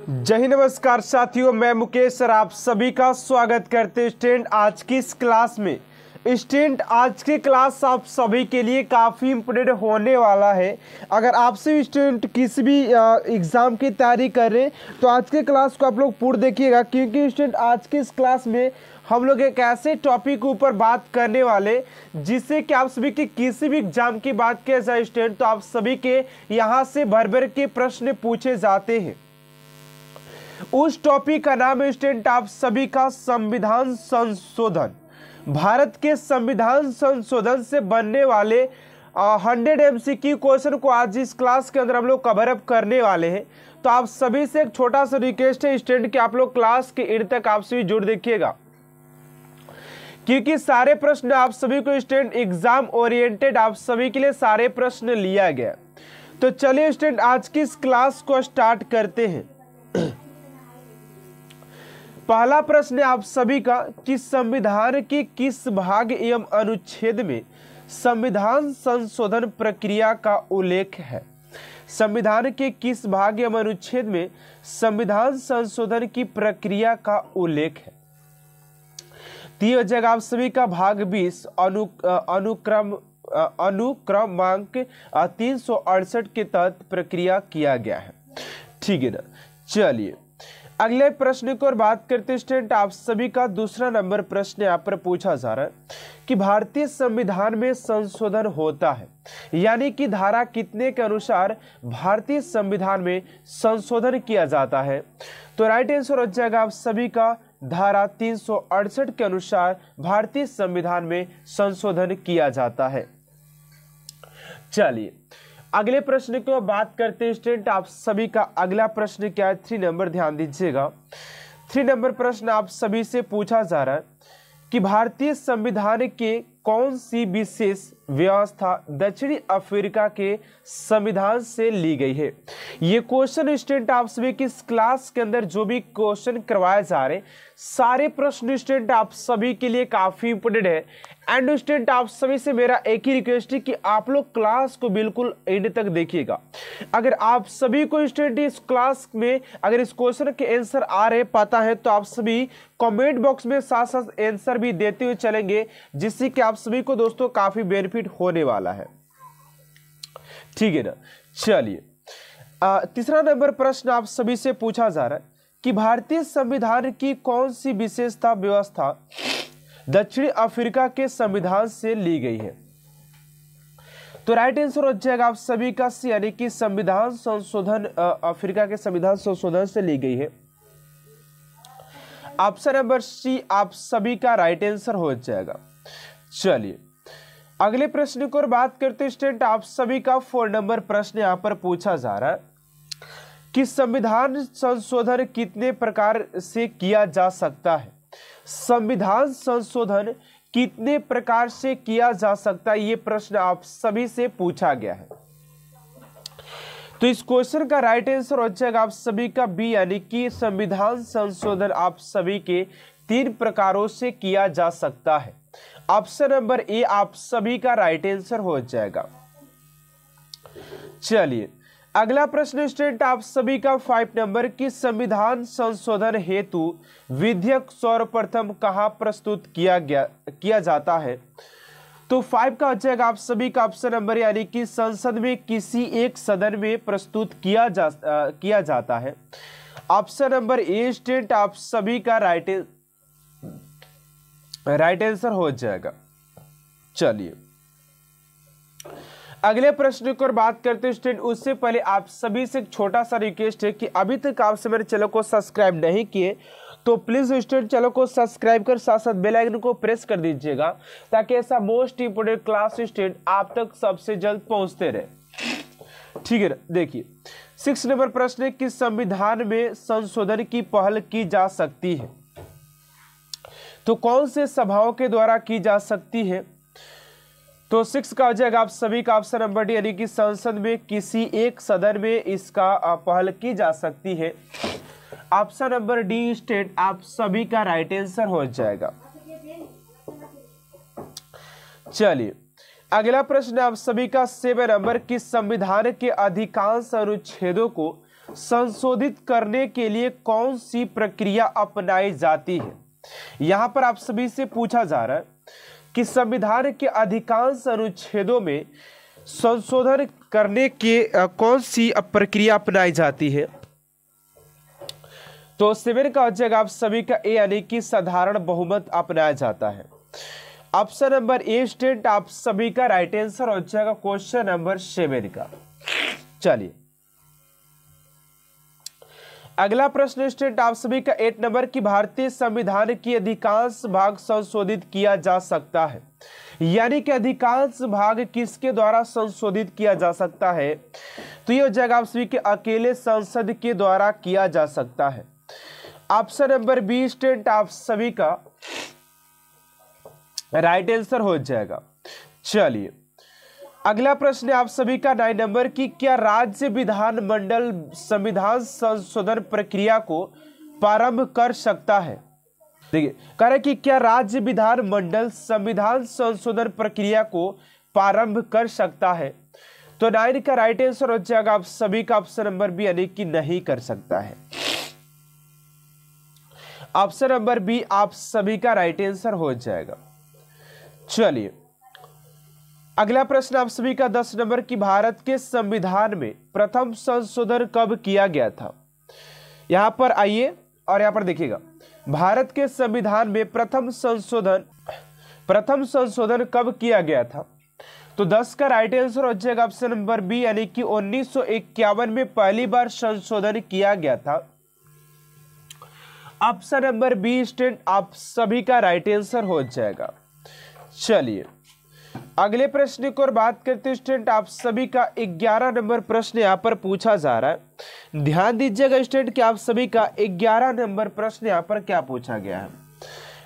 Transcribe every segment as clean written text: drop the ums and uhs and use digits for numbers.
जय हिंद, नमस्कार साथियों, मैं मुकेश सर आप सभी का स्वागत करते हैं स्टूडेंट आज की इस क्लास में। स्टूडेंट आज की क्लास आप सभी के लिए काफ़ी इम्पोर्टेंट होने वाला है। अगर आपसे स्टूडेंट किसी भी एग्ज़ाम की तैयारी कर रहे हैं तो आज के क्लास को आप लोग पूर्ण देखिएगा, क्योंकि स्टूडेंट आज की इस क्लास में हम लोग एक ऐसे टॉपिक के ऊपर बात करने वाले जिससे कि आप सभी के किसी भी एग्जाम की बात किया जाए स्टूडेंट तो आप सभी के यहाँ से भर भर के प्रश्न पूछे जाते हैं। उस टॉपिक का नाम है स्टूडेंट आप सभी का संविधान संशोधन। भारत के संविधान संशोधन से बनने वाले 100 MCQ क्वेश्चन को आज इस क्लास के अंदर हम लोग कवर अप करने वाले हैं। तो आप सभी से एक छोटा सा रिक्वेस्ट है स्टूडेंट कि आप लोग क्लास के एंड तक आप सभी जुड़ देखिएगा, क्योंकि सारे प्रश्न आप सभी को स्टूडेंट एग्जाम ओरिएंटेड आप सभी के लिए सारे प्रश्न लिया गया। तो चलिए स्टूडेंट आज की इस क्लास को स्टार्ट करते हैं। पहला प्रश्न है आप सभी का कि संविधान के किस भाग एवं अनुच्छेद में संविधान संशोधन प्रक्रिया का उल्लेख है। संविधान के किस भाग एवं अनुच्छेद में संविधान संशोधन की प्रक्रिया का उल्लेख है। तो यह हो जाएगा आप सभी का भाग 20 अनुक्रमांक 368 के तहत प्रक्रिया किया गया है। ठीक है ना। चलिए अगले प्रश्न की ओर बात करते हैं स्टूडेंट आप सभी का दूसरा नंबर प्रश्न यहाँ पर पूछा जा रहा है कि भारतीय संविधान में संशोधन होता है, यानी कि धारा कितने के अनुसार भारतीय संविधान में संशोधन किया जाता है। तो राइट आंसर हो जाएगा आप सभी का धारा 368 के अनुसार भारतीय संविधान में संशोधन किया जाता है। चलिए अगले प्रश्न की बात करते हैं स्टूडेंट आप सभी का अगला प्रश्न क्या है 3 नंबर, ध्यान दीजिएगा। 3 नंबर प्रश्न आप सभी से पूछा जा रहा है कि भारतीय संविधान के कौन सी विशेष व्यवस्था दक्षिणी अफ्रीका के संविधान से ली गई है। ये क्वेश्चन स्टूडेंट आप सभी की इस क्लास के अंदर जो भी क्वेश्चन करवाए जा रहे सारे प्रश्न स्टूडेंट आप सभी के लिए काफी इंपोर्टेंट है। एंड स्टूडेंट आप सभी से मेरा एक ही रिक्वेस्ट है कि आप लोग क्लास को बिल्कुल एंड तक देखिएगा। अगर आप सभी को स्टूडेंट इस क्लास में अगर इस क्वेश्चन के आंसर आ रहे पता है तो आप सभी कमेंट बॉक्स में साथ साथ आंसर भी देते हुए चलेंगे, जिससे कि आप सभी को दोस्तों काफी बेनिफिट होने वाला है। ठीक है ना। चलिए तीसरा नंबर प्रश्न आप सभी से पूछा जा रहा है कि भारतीय संविधान की कौन सी विशेषता व्यवस्था दक्षिणी अफ्रीका के संविधान से ली गई है। तो राइट आंसर हो जाएगा आप सभी का सी, यानी कि संविधान संशोधन अफ्रीका के संविधान संशोधन से ली गई है। ऑप्शन नंबर सी आप सभी का राइट आंसर हो जाएगा। चलिए अगले प्रश्न की ओर बात करते हैं स्टूडेंट आप सभी का 4 नंबर प्रश्न यहां पर पूछा जा रहा है कि संविधान संशोधन कितने प्रकार से किया जा सकता है। संविधान संशोधन कितने प्रकार से किया जा सकता है, ये प्रश्न आप सभी से पूछा गया है। तो इस क्वेश्चन का राइट आंसर हो जाएगा आप सभी का बी, यानी कि संविधान संशोधन आप सभी के 3 प्रकारों से किया जा सकता है। ऑप्शन नंबर ए आप सभी का राइट आंसर हो जाएगा। चलिए अगला प्रश्न स्टूडेंट आप सभी का 5 नंबर की संविधान संशोधन हेतु विधेयक सर्वप्रथम कहां प्रस्तुत किया जाता है। तो 5 का हो जाएगा आप सभी का ऑप्शन नंबर, यानी कि संसद में किसी एक सदन में प्रस्तुत किया जाता है। ऑप्शन नंबर ए स्टूडेंट आप सभी का राइट आंसर हो जाएगा। चलिए अगले प्रश्न की ओर बात करते हैं स्टूडेंट, उससे पहले आप सभी से एक छोटा सा रिक्वेस्ट है कि अभी तक आप मेरे चैनल को सब्सक्राइब नहीं किए तो प्लीज स्टूडेंट चैनल को सब्सक्राइब कर साथ साथ बेल आइकन को प्रेस कर दीजिएगा, ताकि ऐसा मोस्ट इंपोर्टेंट क्लास स्टूडेंट आप तक सबसे जल्द पहुंचते रहे। ठीक है ना। देखिए 6 नंबर प्रश्न है कि संविधान में संशोधन की पहल की जा सकती है, तो कौन से सभाओं के द्वारा की जा सकती है। तो 6 का हो जाएगा आप सभी का ऑप्शन नंबर डी, यानी कि संसद में किसी एक सदन में इसका पहल की जा सकती है। ऑप्शन नंबर डी स्टेट आप सभी का राइट आंसर हो जाएगा। चलिए अगला प्रश्न आप सभी का 7 नंबर कि संविधान के अधिकांश अनुच्छेदों को संशोधित करने के लिए कौन सी प्रक्रिया अपनाई जाती है। यहां पर आप सभी से पूछा जा रहा है कि संविधान के अधिकांश अनुच्छेदों में संशोधन करने के कौन सी प्रक्रिया अपनाई जाती है। तो 7 का हो जाएगा आप सभी का ए, यानी कि साधारण बहुमत अपनाया जाता है। ऑप्शन नंबर ए स्टूडेंट आप सभी का राइट आंसर हो जाएगा क्वेश्चन नंबर 7 का। चलिए अगला प्रश्न स्टूडेंट आप सभी का 8 नंबर की भारतीय संविधान की अधिकांश भाग संशोधित किया जा सकता है, यानी कि अधिकांश भाग किसके द्वारा संशोधित किया जा सकता है। तो ये हो जाएगा आप सभी के अकेले संसद के द्वारा किया जा सकता है। ऑप्शन नंबर बी स्टूडेंट आप सभी का राइट आंसर हो जाएगा। चलिए अगला प्रश्न आप सभी का 9 नंबर की, क्या राज्य विधानमंडल संविधान संशोधन प्रक्रिया को प्रारंभ कर सकता है। देखिए कह रहे कि क्या राज्य विधानमंडल संविधान संशोधन प्रक्रिया को प्रारंभ कर सकता है। तो 9 का राइट आंसर हो जाएगा आप सभी का ऑप्शन नंबर बी, यानी कि नहीं कर सकता है। ऑप्शन नंबर बी आप सभी का राइट आंसर हो जाएगा। चलिए अगला प्रश्न आप सभी का 10 नंबर की, भारत के संविधान में प्रथम संशोधन कब किया गया था। यहां पर आइए और यहां पर देखिएगा भारत के संविधान में प्रथम संशोधन कब किया गया था। तो 10 का राइट आंसर हो जाएगा ऑप्शन नंबर बी, यानी कि 1951 में पहली बार संशोधन किया गया था। ऑप्शन नंबर बी स्टूडेंट आप सभी का राइट आंसर हो जाएगा। चलिए अगले प्रश्न की ओर बात करते हैं स्टूडेंट आप सभी का 11 नंबर प्रश्न यहां पर पूछा जा रहा है। ध्यान दीजिएगा स्टूडेंट कि आप सभी का 11 नंबर प्रश्न यहां पर क्या पूछा गया है।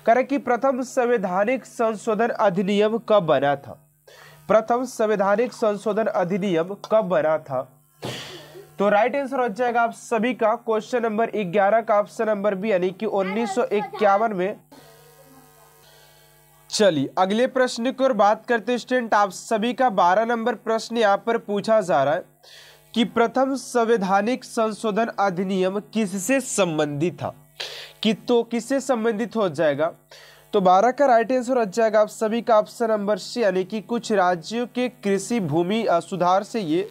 कह रहे कि प्रथम संवैधानिक संशोधन अधिनियम कब बना था। प्रथम संवैधानिक संशोधन अधिनियम कब बना था। तो राइट आंसर हो जाएगा आप सभी का क्वेश्चन नंबर 11 का ऑप्शन नंबर बी, यानी कि 1951 में। चलिए अगले प्रश्न की ओर बात करते हैं स्टूडेंट आप सभी का 12 नंबर प्रश्न यहां पर पूछा जा रहा है कि प्रथम संवैधानिक संशोधन अधिनियम किससे संबंधित था। कि तो किससे संबंधित हो जाएगा। तो 12 का राइट आंसर हो जाएगा आप सभी का ऑप्शन नंबर सी, यानी कि कुछ राज्यों के कृषि भूमि सुधार से ये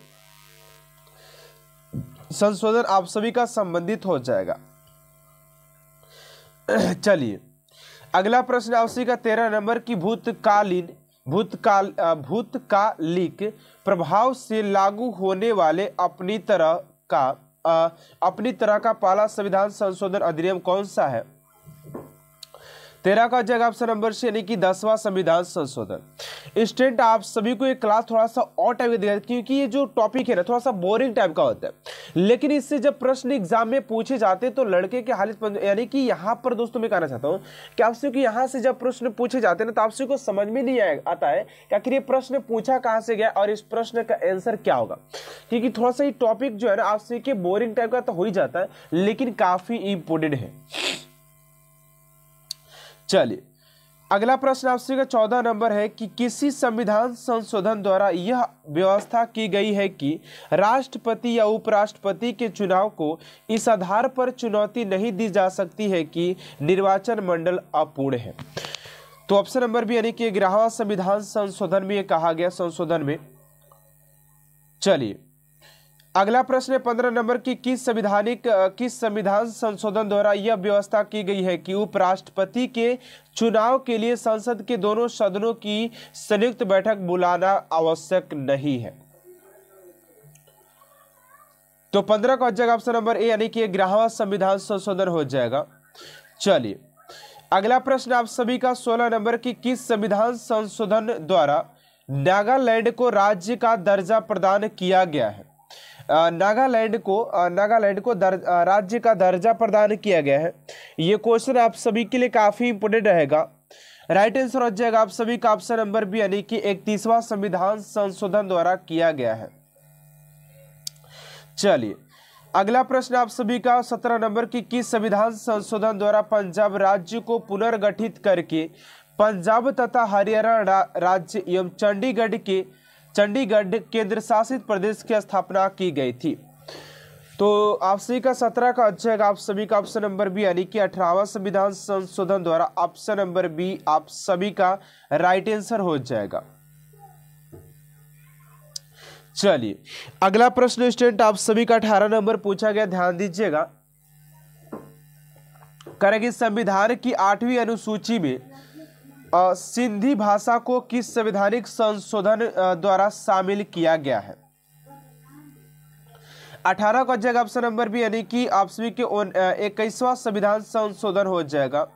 संशोधन आप सभी का संबंधित हो जाएगा। चलिए अगला प्रश्न आप सभी का 13 नंबर की, भूतकालिक प्रभाव से लागू होने वाले अपनी तरह का पहला संविधान संशोधन अधिनियम कौन सा है। 13 का जगह ऑप्शन नंबर सी, यानी कि 10वां संविधान संशोधन। स्टूडेंट आप सभी को ये क्लास थोड़ा सा और टाइप दिया, क्योंकि ये जो टॉपिक है ना थोड़ा सा बोरिंग टाइप का होता है, लेकिन इससे जब प्रश्न एग्जाम में पूछे जाते हैं तो लड़के के हालत, यानी कि यहाँ पर दोस्तों मैं कहना चाहता हूँ कि आपसे कि यहाँ से जब प्रश्न पूछे जाते हैं ना तो आपसे को समझ में नहीं आता है कि आखिर ये प्रश्न पूछा कहाँ से गया और इस प्रश्न का आंसर क्या होगा। क्योंकि थोड़ा सा ये टॉपिक जो है ना आपसे के बोरिंग टाइप का तो हो ही जाता है, लेकिन काफी इंपोर्टेंट है। चलिए अगला प्रश्न आपसे का 14 नंबर है कि किसी संविधान संशोधन द्वारा यह व्यवस्था की गई है कि राष्ट्रपति या उपराष्ट्रपति के चुनाव को इस आधार पर चुनौती नहीं दी जा सकती है कि निर्वाचन मंडल अपूर्ण है। तो ऑप्शन नंबर बी, यानी कि 11वां संविधान संशोधन में यह कहा गया संशोधन में। चलिए अगला प्रश्न 15 नंबर की, किस संविधान संशोधन द्वारा यह व्यवस्था की गई है कि उपराष्ट्रपति के चुनाव के लिए संसद के दोनों सदनों की संयुक्त बैठक बुलाना आवश्यक नहीं है। तो 15 का जगह ऑप्शन नंबर ए, यानी कि 11वां संविधान संशोधन हो जाएगा। चलिए अगला प्रश्न आप सभी का 16 नंबर की, किस संविधान संशोधन द्वारा नागालैंड को राज्य का दर्जा प्रदान किया गया है। नागालैंड को राज्य का दर्जा प्रदान किया गया है। ये क्वेश्चन आप सभी के लिए काफी इंपोर्टेंट रहेगा। राइट आंसर हो जाएगा आप सभी का ऑप्शन नंबर बी, यानी कि 31वां संविधान संशोधन द्वारा किया गया है। चलिए अगला प्रश्न आप सभी का 17 नंबर की, किस संविधान संशोधन द्वारा पंजाब राज्य को पुनर्गठित करके पंजाब तथा हरियाणा राज्य एवं चंडीगढ़ केंद्र शासित प्रदेश की स्थापना की गई थी। तो आप सभी का 17 का अच्छा है, आप सभी का ऑप्शन नंबर बी यानी कि 18वां संविधान संशोधन द्वारा ऑप्शन नंबर बी आप सभी का राइट आंसर हो जाएगा। चलिए अगला प्रश्न स्टूडेंट आप सभी का 18 नंबर पूछा गया, ध्यान दीजिएगा। करेंगे संविधान की 8वीं अनुसूची में सिंधी भाषा को किस संवैधानिक संशोधन द्वारा शामिल किया गया है? 18 का जगह ऑप्शन नंबर बी यानी कि आप सभी के 21वां संविधान संशोधन हो जाएगा।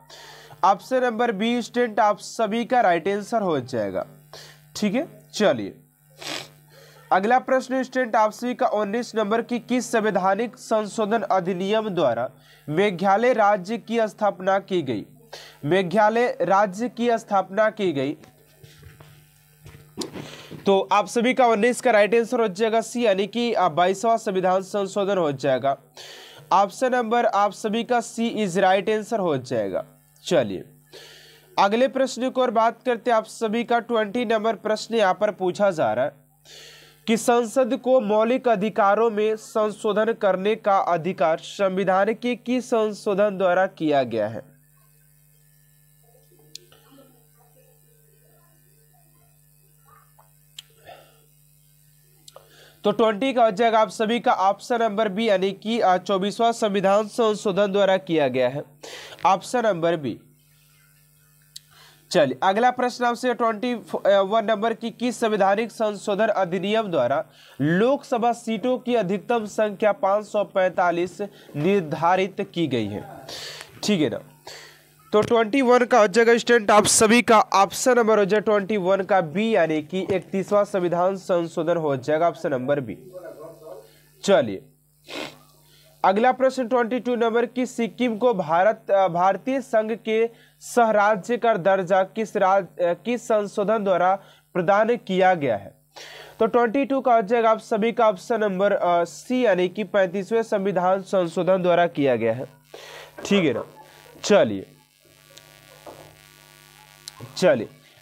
ऑप्शन नंबर बी स्टूडेंट आप सभी का राइट आंसर हो जाएगा। ठीक है, चलिए अगला प्रश्न स्टूडेंट आप सभी का 19 नंबर की किस संवैधानिक संशोधन अधिनियम द्वारा मेघालय राज्य की स्थापना की गई? मेघालय राज्य की स्थापना की गई। तो आप सभी का 19 का राइट आंसर हो जाएगा सी यानी कि 22वां संविधान संशोधन हो जाएगा। ऑप्शन नंबर आप सभी का सी इज राइट आंसर हो जाएगा। चलिए अगले प्रश्न को और बात करते हैं। आप सभी का 20 नंबर प्रश्न यहाँ पर पूछा जा रहा है कि संसद को मौलिक अधिकारों में संशोधन करने का अधिकार संविधान के किस संशोधन द्वारा किया गया है? तो 20 का हो जाएगा आप सभी का ऑप्शन नंबर बी यानी कि 24वां संविधान संशोधन द्वारा किया गया है। Option number B. चलिए अगला प्रश्न आपसे 21 नंबर की किस संवैधानिक संशोधन अधिनियम द्वारा लोकसभा सीटों की अधिकतम संख्या 545 निर्धारित की गई है? ठीक है ना। तो 21 का हो जाएगा स्टूडेंट आप सभी का ऑप्शन नंबर हो जाएगा 21 का बी यानी कि 31वां संविधान संशोधन हो जाएगा ऑप्शन नंबर बी। चलिए अगला प्रश्न 22 नंबर की सिक्किम को भारतीय संघ के सह राज्य का दर्जा किस संशोधन द्वारा प्रदान किया गया है? तो 22 का हो जाएगा आप सभी का ऑप्शन नंबर सी यानी कि 35वें संविधान संशोधन द्वारा किया गया है। ठीक है ना। चलिए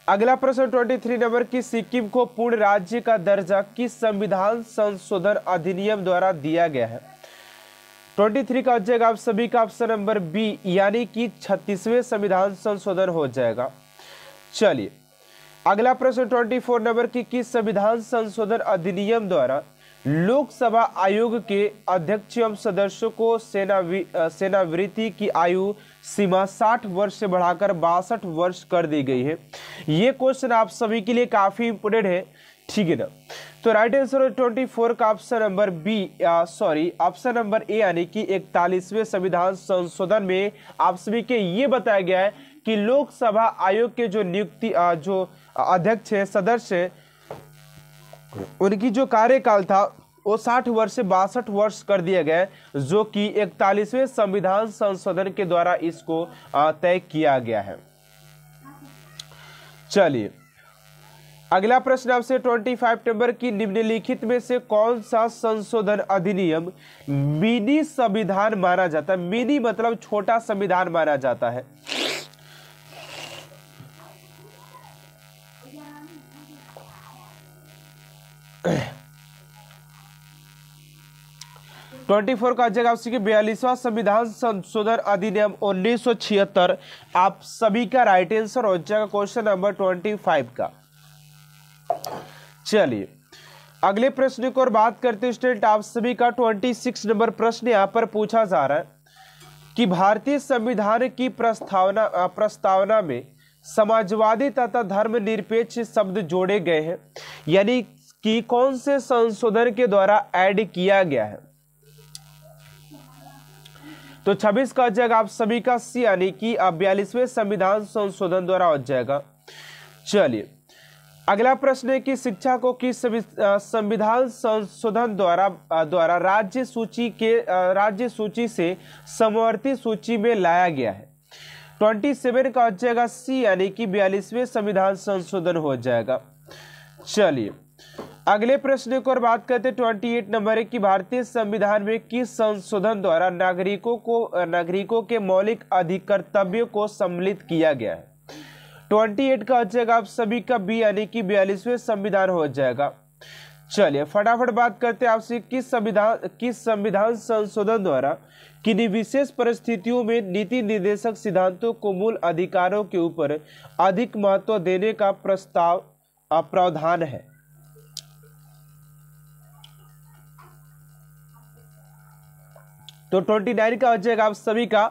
अगला प्रश्न 23 नंबर की सिक्किम को पूर्ण राज्य का दर्जा किस संविधान संशोधन अधिनियम द्वारा दिया गया है? 23 का हो जाएगा आप सभी का ऑप्शन नंबर बी यानी कि 36वें संविधान संशोधन हो जाएगा। चलिए अगला प्रश्न 24 नंबर की किस संविधान संशोधन अधिनियम द्वारा लोकसभा आयोग के अध्यक्ष एवं सदस्यों को सेवानिवृत्ति की आयु सीमा 60 वर्ष से बढ़ाकर 62 वर्ष कर दी गई है? ये क्वेश्चन आप सभी के लिए काफी इंपोर्टेंट है। ठीक है ना। तो राइट आंसर 24 का option number B option number A यानी कि 41वें संविधान संशोधन में आप सभी के ये बताया गया है कि लोकसभा आयोग के जो नियुक्ति जो अध्यक्ष है सदस्य उनकी जो कार्यकाल था वो 60 वर्ष से 62 वर्ष कर दिया गया, जो कि 41वें संविधान संशोधन के द्वारा इसको तय किया गया है। चलिए अगला प्रश्न आपसे 25 नंबर की निम्नलिखित में से कौन सा संशोधन अधिनियम मिनी संविधान माना जाता है? मिनी मतलब छोटा संविधान माना जाता है। 24 का जगह आपसे 42वां संविधान संशोधन अधिनियम 1976 आप सभी का राइट आंसर हो जाएगा क्वेश्चन नंबर 25 का। चलिए अगले प्रश्न को और बात करते हैं स्टूडेंट आप सभी का 26 नंबर प्रश्न यहाँ पर पूछा जा रहा है कि भारतीय संविधान की प्रस्तावना में समाजवादी तथा धर्मनिरपेक्ष शब्द जोड़े गए हैं, यानी कि कौन से संशोधन के द्वारा ऐड किया गया है? तो 26 का जगह आप सभी का सी यानी कि 42वें संविधान संशोधन द्वारा हो जाएगा। चलिए अगला प्रश्न है कि शिक्षा को किस संविधान संशोधन द्वारा राज्य सूची से समवर्ती सूची में लाया गया है? 27 का हो जाएगा सी यानी कि 42वें संविधान संशोधन हो जाएगा। चलिए अगले प्रश्न को और बात करते 28 नंबर है कि भारतीय संविधान में किस संशोधन द्वारा नागरिकों के मौलिक अधिकर्तव्यों को सम्मिलित किया गया है? 28 का हो जाएगा आप सभी का बी यानी कि 42वें संविधान हो जाएगा। चलिए फटाफट बात करते हैं आपसे, किस संविधान संशोधन द्वारा किन्हीं विशेष परिस्थितियों में नीति निर्देशक सिद्धांतों को मूल अधिकारों के ऊपर अधिक महत्व देने का प्रावधान है। तो 29 का हो जाएगा आप सभी का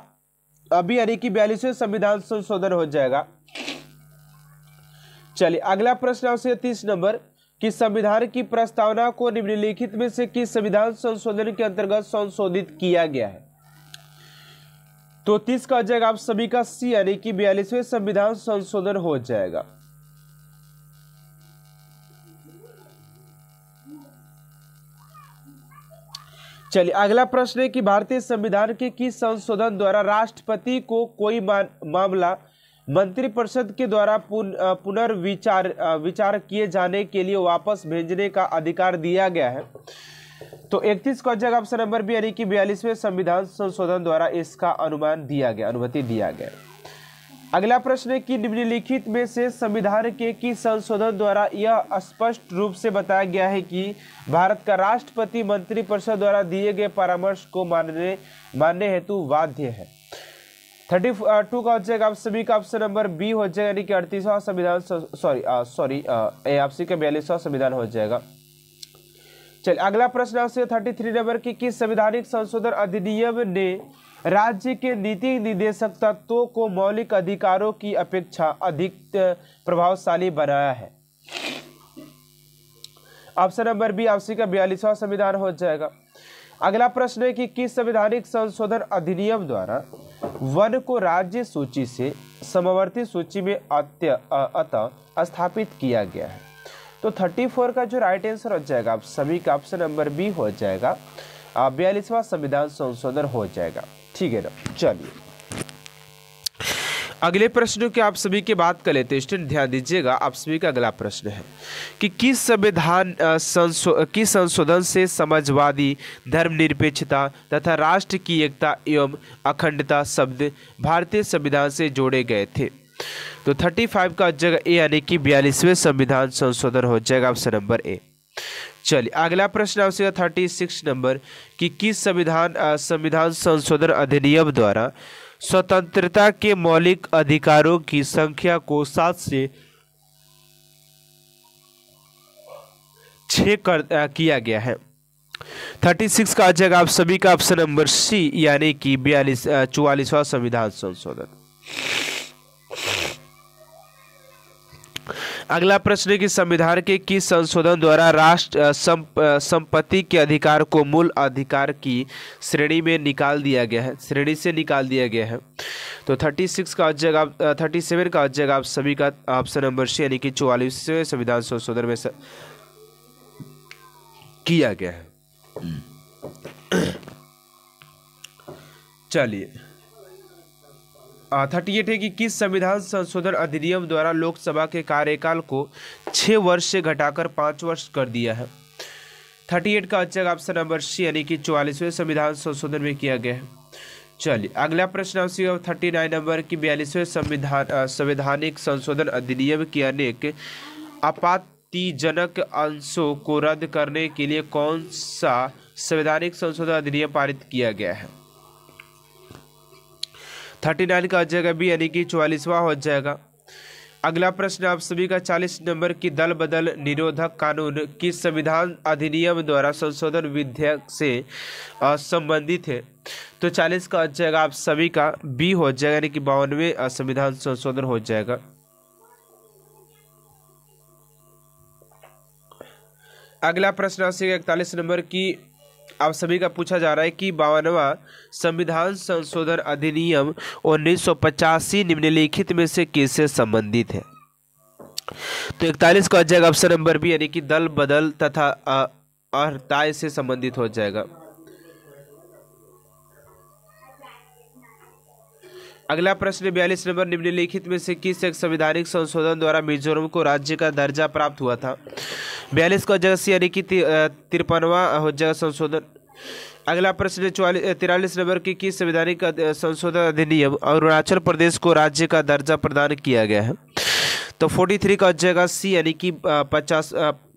अभी, यानी कि 42वें संविधान संशोधन हो जाएगा। चलिए अगला प्रश्न आपसे 30 नंबर कि संविधान की प्रस्तावना को निम्नलिखित में से किस संविधान संशोधन के अंतर्गत संशोधित किया गया है। तो 30 का हो जाएगा आप सभी का सी, यानी कि 42वें संविधान संशोधन हो जाएगा। चलिए अगला प्रश्न है कि भारतीय संविधान के किस संशोधन द्वारा राष्ट्रपति को कोई मामला मंत्रिपरिषद के द्वारा विचार किए जाने के लिए वापस भेजने का अधिकार दिया गया है। तो 31 का जगह ऑप्शन नंबर बी, यानी कि 42वें संविधान संशोधन द्वारा इसका अनुमति दिया गया। अगला प्रश्न है कि निम्नलिखित में से संविधान के किस संशोधन द्वारा यह स्पष्ट रूप से बताया गया है कि भारत का राष्ट्रपति मंत्रिपरिषद द्वारा दिए गए परामर्श को मानने हेतु बाध्य है। 32 का हो जाएगा आप सभी का ऑप्शन नंबर बी हो जाएगा, यानी कि 38वां संविधान आपसी का 42वां संविधान हो जाएगा। चलिए अगला प्रश्न आपसे 33 नंबर की किस संवैधानिक संशोधन अधिनियम ने राज्य के नीति निर्देशक तत्वों को मौलिक अधिकारों की अपेक्षा अधिक प्रभावशाली बनाया है। ऑप्शन नंबर बी आपसी का 42वां संविधान हो जाएगा। अगला प्रश्न है कि किस संवैधानिक संशोधन अधिनियम द्वारा वन को राज्य सूची से समवर्ती सूची में अतः स्थापित किया गया है। तो 34 का जो राइट आंसर हो जाएगा आप सभी का ऑप्शन नंबर बी हो जाएगा, 42वां संविधान संशोधन हो जाएगा। ठीक है ना। चलिए अगले प्रश्नों की आप सभी की बात कर लेते हैं। स्टूडेंट ध्यान दीजिएगा, आप सभी का अगला प्रश्न है कि किस संशोधन से समाजवादी, धर्मनिरपेक्षता तथा राष्ट्र की एकता एवं अखंडता शब्द भारतीय संविधान से जोड़े गए थे। तो 35 का जगह ए, यानी कि 42वें संविधान संशोधन हो जाएगा ऑप्शन नंबर ए। चलिए अगला प्रश्न आपसे 36 नंबर कि किस संविधान संशोधन अधिनियम द्वारा स्वतंत्रता के मौलिक अधिकारों की संख्या को 7 से 6 किया गया है। 36 का जगह आप सभी का ऑप्शन नंबर सी, यानी कि 44वां संविधान संशोधन। अगला प्रश्न है कि संविधान के किस संशोधन द्वारा राष्ट्र संपत्ति के अधिकार को मूल अधिकार की श्रेणी में निकाल दिया गया है, श्रेणी से निकाल दिया गया है। तो 37 का जगह आप सभी का ऑप्शन नंबर सी, यानी कि 44वें संविधान संशोधन में किया गया है। चलिए 38 है कि किस संविधान संशोधन अधिनियम द्वारा लोकसभा के कार्यकाल को 6 वर्ष से घटाकर 5 वर्ष कर दिया है। 38 का अच्छा ऑप्शन नंबर सी, यानी कि 44वें संविधान संशोधन में किया गया है। चलिए अगला प्रश्न आपसे 39 नंबर की 42वें संवैधानिक संशोधन अधिनियम के अनेक आपत्तिजनक अंशों को रद्द करने के लिए कौन सा संवैधानिक संशोधन अधिनियम पारित किया गया है। 39 का हो जाएगा बी, यानी कि 44वां हो जाएगा। अगला प्रश्न आप सभी का 40 नंबर की दल बदल निरोधक कानून किस संविधान अधिनियम द्वारा संशोधन विधेयक से संबंधित है। तो 40 का हो जाएगा आप सभी का बी हो जाएगा, यानी कि 52वें संविधान संशोधन हो जाएगा। अगला प्रश्न आपसे 41 नंबर की आप सभी का पूछा जा रहा है कि 52वां संविधान संशोधन अधिनियम 1985 निम्नलिखित में से किससे संबंधित है। तो 41 का हो जाएगा ऑप्शन नंबर बी, यानी कि दल बदल तथा अर्हताएं से संबंधित हो जाएगा। अगला प्रश्न 42 नंबर निम्नलिखित में से किस एक संवैधानिक संशोधन द्वारा मिजोरम को राज्य का दर्जा प्राप्त हुआ था। 42 का जगह सी, यानी कि 53वां हो जाएगा संशोधन। अगला प्रश्न 43 नंबर की किस संवैधानिक संशोधन अधिनियम अरुणाचल प्रदेश को राज्य का दर्जा प्रदान किया गया है। तो 43 का हो जाएगा सी, यानी कि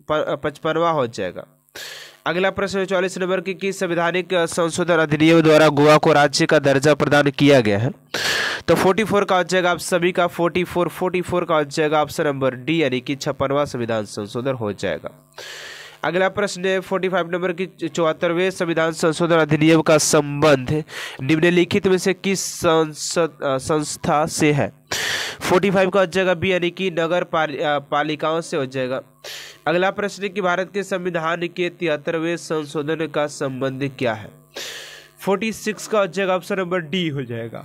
55वां हो जाएगा। अगला प्रश्न 44 नंबर की किस संवैधानिक संशोधन अधिनियम द्वारा गोवा को राज्य का दर्जा प्रदान किया गया है? तो 44 का हो जाएगा आप सभी का 44 का हो जाएगा ऑप्शन नंबर डी यानी कि 56वां संविधान संशोधन हो जाएगा। अगला प्रश्न है 45 नंबर की 74वें संविधान संशोधन अधिनियम का संबंध निम्नलिखित में से किस संस्था से है? 45 का हो जाएगा बी यानी कि नगर पालिकाओं से हो जाएगा। अगला प्रश्न है कि भारत के संविधान के 73वें संशोधन का संबंध क्या है? 46 का हो जाएगा ऑप्शन नंबर डी हो जाएगा।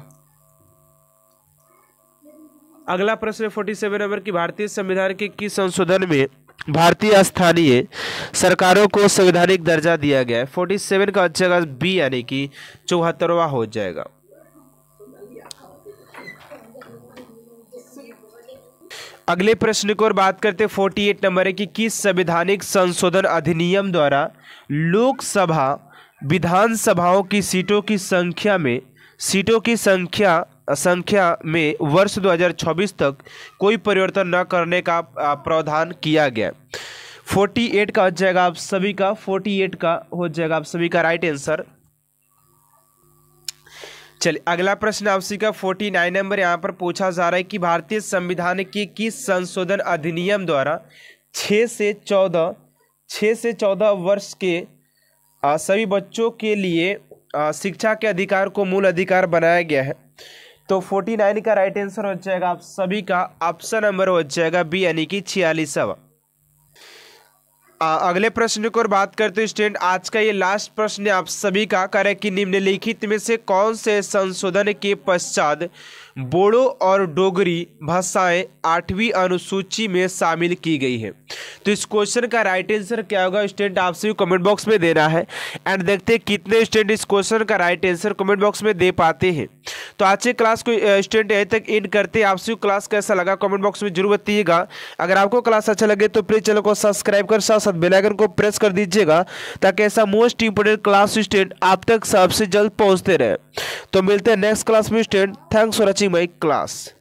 अगला प्रश्न 47 नंबर की भारतीय संविधान के किस संशोधन में भारतीय स्थानीय सरकारों को संवैधानिक दर्जा दिया गया है? 47 का हो जाएगा बी यानी कि 74वां हो जाएगा। अगले प्रश्न की ओर बात करते 48 नंबर है कि किस संवैधानिक संशोधन अधिनियम द्वारा लोकसभा विधानसभाओं की सीटों की संख्या में वर्ष 2024 तक कोई परिवर्तन न करने का प्रावधान किया गया? 48 का हो जाएगा आप सभी का 48 का हो जाएगा आप सभी का राइट आंसर। चलिए अगला प्रश्न आपसी का 49 नंबर यहाँ पर पूछा जा रहा है कि भारतीय संविधान के किस संशोधन अधिनियम द्वारा 6 से 14 वर्ष के सभी बच्चों के लिए शिक्षा के अधिकार को मूल अधिकार बनाया गया है? तो 49 का राइट आंसर हो जाएगा आप सभी का ऑप्शन नंबर हो जाएगा बी यानी कि 46वां। अगले प्रश्न की ओर बात करते हैं स्टूडेंट, आज का ये लास्ट प्रश्न आप सभी का करें कि निम्नलिखित में से कौन से संशोधन के पश्चात बोडो और डोगरी भाषाएं 8वीं अनुसूची में शामिल की गई है? तो इस क्वेश्चन का राइट आंसर क्या होगा स्टूडेंट आप सभी कमेंट बॉक्स में देना है एंड देखते हैं कितने स्टूडेंट इस क्वेश्चन का राइट आंसर कमेंट बॉक्स में दे पाते हैं। तो आज के क्लास को स्टूडेंट यहीं तक एंड करते हैं। आप सभी क्लास कैसा लगा कमेंट बॉक्स में जरूर बताइएगा। अगर आपको क्लास अच्छा लगे तो प्लीज चैनल को सब्सक्राइब कर साथ साथ बेल आइकन को प्रेस कर दीजिएगा ताकि ऐसा मोस्ट इंपोर्टेंट क्लास स्टूडेंट आप तक सबसे जल्द पहुंचते रहे। तो मिलते हैं नेक्स्ट क्लास में student. Thanks for watching my class.